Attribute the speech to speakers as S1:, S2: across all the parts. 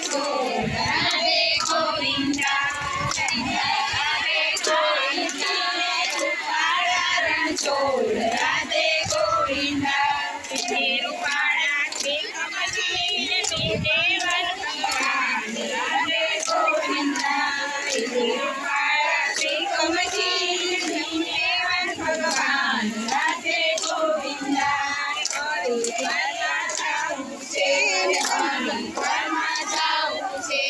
S1: છોડ રાધે ગોવિંદા રાધે ગોવિંદા રૂપાળા રણ છોડ રાધે ગોવિંદા રૂપાળા કે કમજી દેવન ભગવાન રાધે ગોવિંદા રૂપાળા કે કમજી દેવન ભગવાન રાધે ગોવિંદા હરિદ્વારમાં જાવું છે હરિદ્વારમાં જાવું છે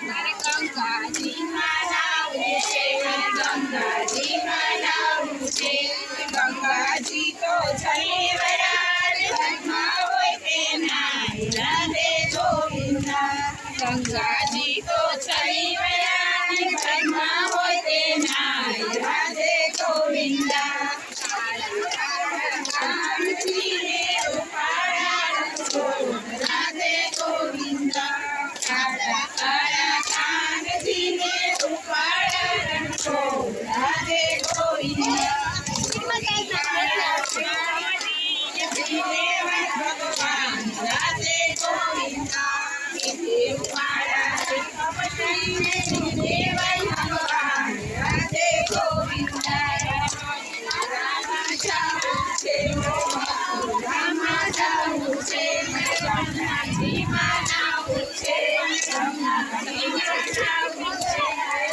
S1: મારે ગંગાજીમાં નાવું છે ગંગાજીમાં નાવું છે ગંગાજી તો છલી વરાળ ઘરમાં હોય તે નાય રાધે ગોવિંદા ગંગાજી તો છલી વરાળ ઘરમાં હોય તે નાય રાધે ગોવિંદા રાધે ગોવિંદા કાળા કાળા કાનજીને રૂપાળા રણ છોડ રાધે ગોવિંદા ભગવાન રાધે ગોવિંદા રૂપાળા દેવન ભગવાન રાધે ગોવિંદા રામા જાવું છે રામા જાવું છે ગંગાજીમાં નાવું છે ગંગાજીમાં નાવું છે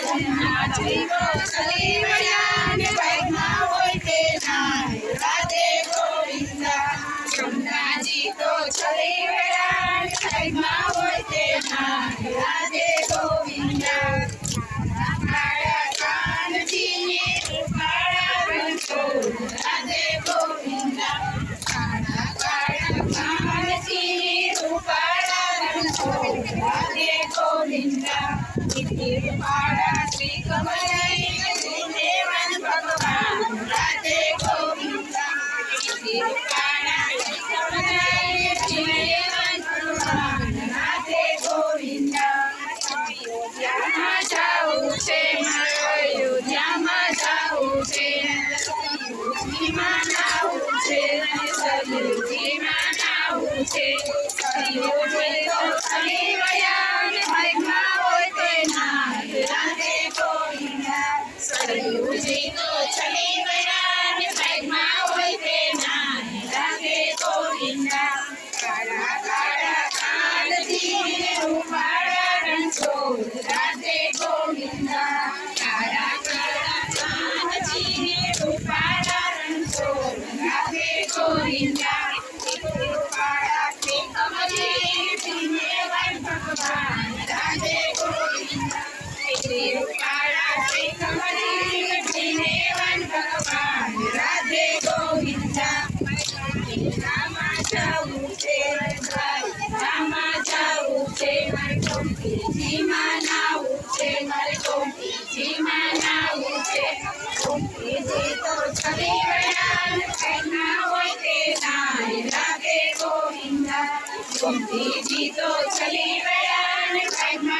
S1: ગંગાજી તો છલી વરાળ ઘરમાં હોય તે નાય રાધે ગોવિંદા ગંગાજી તો છલી વરાળ ઘરમાં હોય તે નાય રાધે ગોવિંદા કાળા કાનજીને રૂપાળા રણ છોડ રાધે ગોવિંદા કાળા કાળા કાનજીને રૂપાળા રણ છોડ રાધે ગોવિંદા રૂપાળા શ્રી કમલઈ દેવન ભગવાન રાધે ગોવિંદા રૂપાળા શ્રી કમલઈ દેવન ભગવાન રાધે ગોવિંદા અયોધ્યામાં જાવું છે અયોધ્યામાં જાવું છે સરયુજીમાં નાવું છે સરયુજીમાં નાવું છે સરયુજી તો છલી વરાળ ઘરમાં હોય તે નાય રાધે ગોવિંદા સરયુજી તો છલી વરાળ ઘરમાં હોય તે નાય રાધે ગોવિંદા કાળા કાળા કાનજીને રૂપાળા રણ છોડ રાધે ગોવિંદા કાળા કાળા કાનજીને રૂપાળા રણ છોડ રાધે ગોવિંદા રૂપાળા કે કમલી દેવન ભગવાન રાધે ગોવિંદા રૂપાળા કે કમલી દેવન ભગવાન રાધે ગોવિંદા રામા જાવું છે રામા જાવું છે મારે ગોપીજીમાં નાવું છે મારે ગોપીજીમાં નાવું છે ગોપીજી તો છલી વરાળ ઘરમાં હોય તે નાય રાધે ગોવિંદા ગોપીજી તો છલી વરાળ ઘરમાં